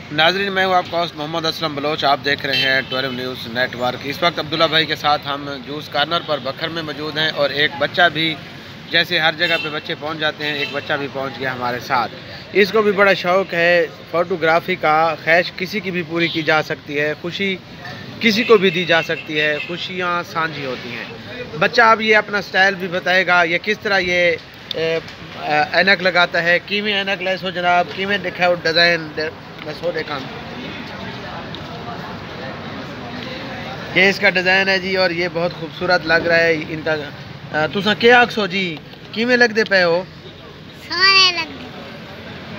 नाजरीन, मैं हूँ आपका होस्ट मोहम्मद असलम बलोच। आप देख रहे हैं 12 न्यूज़ नेटवर्क। इस वक्त अब्दुल्ला भाई के साथ हम जूस कार्नर पर बखर में मौजूद हैं और एक बच्चा भी, जैसे हर जगह पे बच्चे पहुंच जाते हैं, एक बच्चा भी पहुंच गया हमारे साथ। इसको भी बड़ा शौक़ है फ़ोटोग्राफ़ी का। ख्वाहिश किसी की भी पूरी की जा सकती है, खुशी किसी को भी दी जा सकती है, खुशियाँ साझी होती हैं। बच्चा अब ये अपना स्टाइल भी बताएगा, ये किस तरह ये ऐनक लगाता है, किमें ऐनक लेस हो जनाब, किमें देखा हो डिज़ाइन दसो देखा। ये इसका डिज़ाइन है जी और ये बहुत खूबसूरत लग रहा है। इनका तुसा क्या आखो जी, किमें लगते पे हो?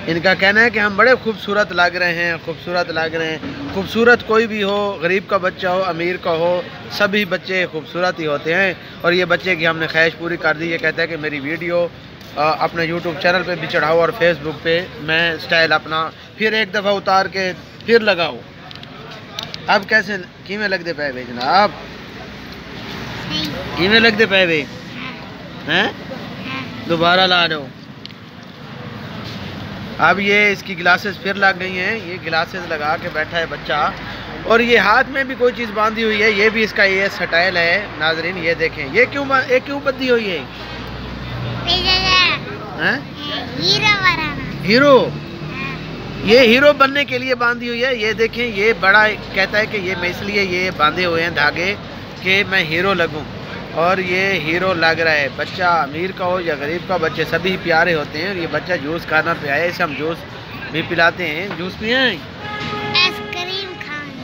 इनका कहना है कि हम बड़े खूबसूरत लग रहे हैं, खूबसूरत लग रहे हैं। खूबसूरत कोई भी हो, गरीब का बच्चा हो, अमीर का हो, सभी बच्चे खूबसूरत ही होते हैं। और ये बच्चे की हमने ख्वाहिश पूरी कर दी। ये कहता है कि मेरी वीडियो अपने यूट्यूब चैनल पे भी चढ़ाओ और फेसबुक पे मैं स्टाइल अपना फिर एक दफ़ा उतार के फिर लगाओ। अब कैसे किमें लगते पे वे जनाब, किमें लगते पे वे हैं? दोबारा ला दो। अब ये इसकी ग्लासेस फिर लग गई हैं। ये ग्लासेस लगा के बैठा है बच्चा और ये हाथ में भी कोई चीज़ बांधी हुई है। ये भी इसका ये स्टाइल है। नाजरीन ये देखें, ये क्यों बंधी हुई है? हीरो, ये हीरो बनने के लिए बांधी हुई है। ये देखें, ये बड़ा कहता है कि ये मैं इसलिए ये बांधे हुए हैं धागे कि मैं हीरो लगूं, और ये हीरो लग रहा है। बच्चा अमीर का हो या गरीब का, बच्चे सभी प्यारे होते हैं। और ये बच्चा जूस खाना पे आया, इसे हम जूस भी पिलाते हैं। जूस पिए,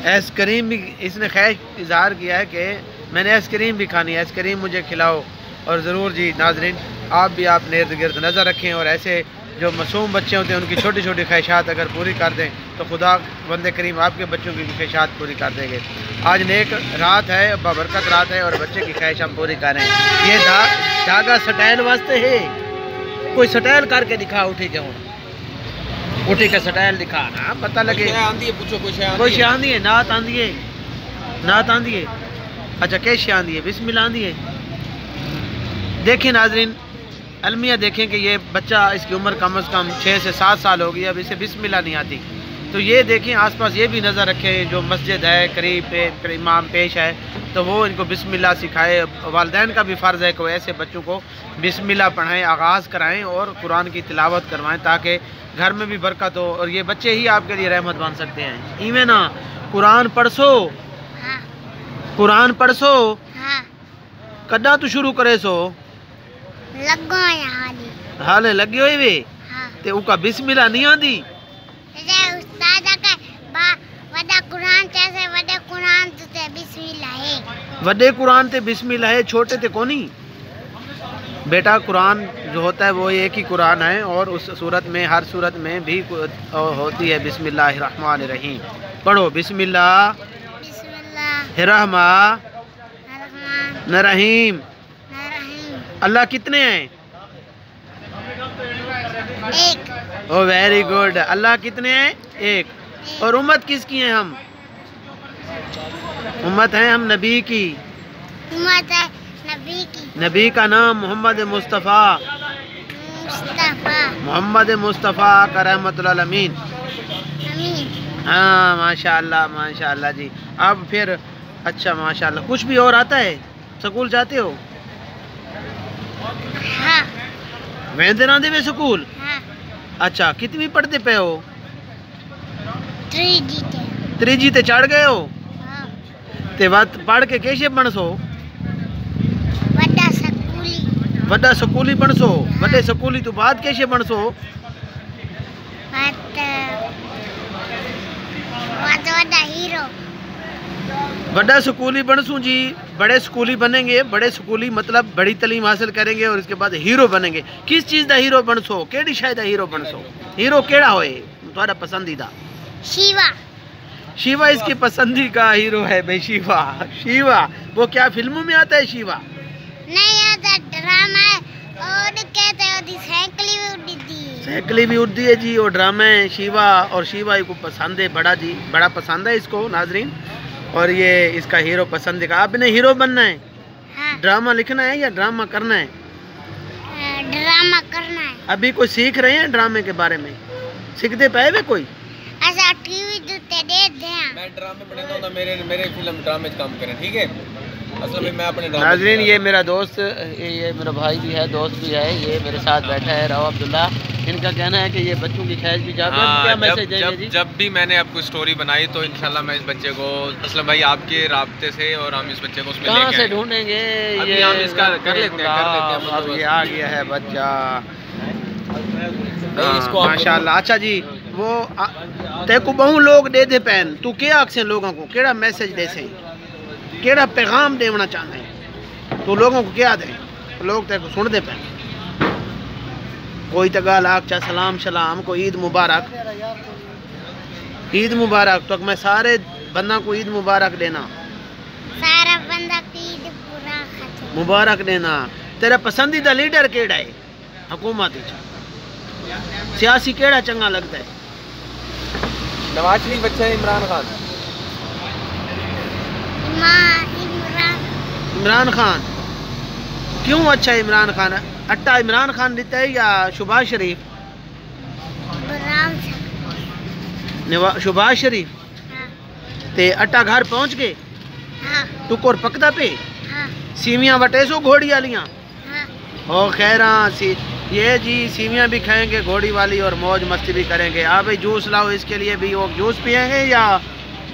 आइसक्रीम भी इसने ख्वाहिश इजहार किया है कि मैंने आइसक्रीम भी खानी है, आइसक्रीम मुझे खिलाओ। और ज़रूर जी नाजरीन, आप भी अपने इर्द गिर्द नज़र रखें और ऐसे जो मासूम बच्चे होते हैं उनकी छोटी छोटी ख्वाहिशात अगर पूरी कर दें तो खुदा बंदे करीम आपके बच्चों की ख्वाहिशात पूरी कर देंगे। आज नेक रात है, बबरकत रात है और बच्चे की ख्वाहिश हम पूरी करें। ये धागा स्टाइल वास्ते है। कोई स्टाइल करके दिखा, उठी के उठी के स्टाइल दिखा ना, पता लगे। कोई शे आंदी है, नात आंदी है, नात आंदी है। अच्छा, कैसे आंदी है? बिस्मिल्लाह आंदी है। देखें नाजरीन, अलमिया देखें कि ये बच्चा, इसकी उम्र कम से कम 6 से 7 साल होगी, अब इसे बिस्मिल्लाह नहीं आती। तो ये देखें, आसपास ये भी नज़र रखें, जो मस्जिद है करीब पे इमाम पेश है तो वो इनको बिस्मिल्लाह सिखाए। वालिदैन का भी फ़र्ज़ है कि वो ऐसे बच्चों को बिस्मिल्लाह पढ़ाएं, आगाज़ कराएं और कुरान की तिलावत करवाएं ताकि घर में भी बरकत हो और ये बच्चे ही आपके लिए रहमत बन सकते हैं। इवें ना कुरान पढ़सो, कुरान पढ़सो, कदा तू शुरू करे सो हाले लगी हुई वे ते उका बिस्मिल्लाह नहीं आंदी। वडे कुरान ते बिस्मिल्लाह है, छोटे ते कोनी। बेटा कुरान जो होता है वो एक ही कुरान है और उस सूरत में, हर सूरत में भी होती है बिस्मिल्लाहिर्रहमानिर्रहीम। पढ़ो बिस्मिल्लाह रहमानिर्रहीम। अल्लाह कितने हैं? एक। ओ वेरी गुड। अल्लाह कितने हैं? एक। और उम्मत किसकी हैं हम? उम्मत है हम नबी की। उम्मत है नबी की। नबी का नाम मोहम्मद मुस्तफ़ा, मोहम्मद मुस्तफ़ा का रहमतुल आलमीन। हाँ माशाअल्लाह, माशाअल्लाह जी। अब फिर अच्छा माशाअल्लाह, कुछ भी और आता है? स्कूल जाते हो? हाँ। वेंदे ना दे स्कूल? हाँ। अच्छा, कितनी पढ़ते पे हो? 3G ते चढ़ गए हो? हाँ। ते बात पढ़ के कैसे बनसो? वड्डा स्कूली बनसो। हाँ। वड्डे स्कूली तो बाद कैसे बनसो? हीरो। बड़ा स्कूली बनसूँ जी, बड़े स्कूली बनेंगे। बड़े स्कूली मतलब बड़ी तालीम हासिल करेंगे और इसके बाद हीरो बनेंगे। किस चीज़ का हीरो बनसो? केड़ी शायद हीरो बनसो? हीरो केड़ा होए तुम्हारा पसंदीदा? शिवा। शिवा इसकी पसंदी का हीरो है भाई, शिवा। शिवा वो क्या फिल्मों में आता है? शिवा नहीं आता, ड्रामा है। और कहते हैं साइकिल भी उड़ती है जी, वो ड्रामा है शिवा। और शिवा को पसंद है, बड़ा जी, बड़ा पसंद है इसको नाजरीन। और ये इसका हीरो पसंद है। आपने हीरो बनना है? हाँ। ड्रामा लिखना है या ड्रामा करना है? ड्रामा करना है। अभी कोई सीख रहे हैं ड्रामे के बारे में? सीखते पे कोई? ऐसा टीवी जो तेरे दे मैं ड्रामे बनाता हूँ ना, मेरे फिल्म ड्रामे काम करें, ठीक है। असल में मैं अपने नाज़रीन ये मेरा दोस्त, ये मेरा भाई भी है, दोस्त भी है, ये मेरे साथ बैठा है राव अब्दुल्ला। इनका कहना है कि ये बच्चों की खैर भी जाए। क्या मैसेज देंगे जी? जब भी मैंने आपको स्टोरी बनाई तो इंशाल्लाह मैं इस बच्चे को, असलम भाई आपके राब्ते से, और हम इस बच्चे को उसमें कहाँ से ढूंढेंगे? ये हम इसका कर लेते हैं अब ये आ गया है बच्चा, इसको माशाल्लाह। अच्छा जी, वो तेको बहु लोग दे दे पैन, तू क्या आखसे लोगों को, केड़ा मैसेज दे से, केड़ा पैगाम देना चाहते हैं तू लोगों को, क्या दे लोग तेको सुन दे पैन? कोई तो गाल आख चा सलाम शलाम, कोई ईद मुबारक, ईद मुबारक। तो मैं सारे बंदा को ईद मुबारक देना, सारा बंदा को ईद मुबारक देना। तेरा पसंदीदा लीडर केड़ा है हुकूमत, सियासी केड़ा चंगा लगता है? नवाज शरीफ अच्छा है, इमरान खान? इमरान खान क्यों अच्छा है? इमरान खान अट्टा इमरान खान देता है या शहबाज शरीफ? शहबाज शरीफ। हाँ। ते अट्टा घर पहुंच गए? हाँ। तू कोर पकदा पे? हाँ। सीवियां वटे सो घोड़ी वालियां? हाँ। ओ खैरा सी, ये जी सीवियां भी खाएंगे घोड़ी वाली और मौज मस्ती भी करेंगे। आप भाई जूस लाओ, इसके लिए भी वो जूस पिएंगे या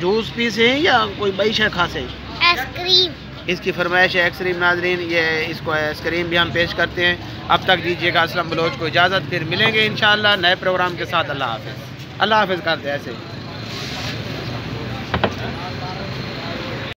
जूस पी से या कोई बई शय खा से? आइसक्रीम। इसकी फरमाइश है आइसक्रीम। नाज़रीन ये इसको आइसक्रीम भी हम पेश करते हैं। अब तक दीजिएगा असलम बलोच को इजाज़त, फिर मिलेंगे इंशाअल्लाह नए प्रोग्राम के साथ। अल्लाह हाफ़िज़। अल्लाह हाफ़िज़ करते हैं ऐसे।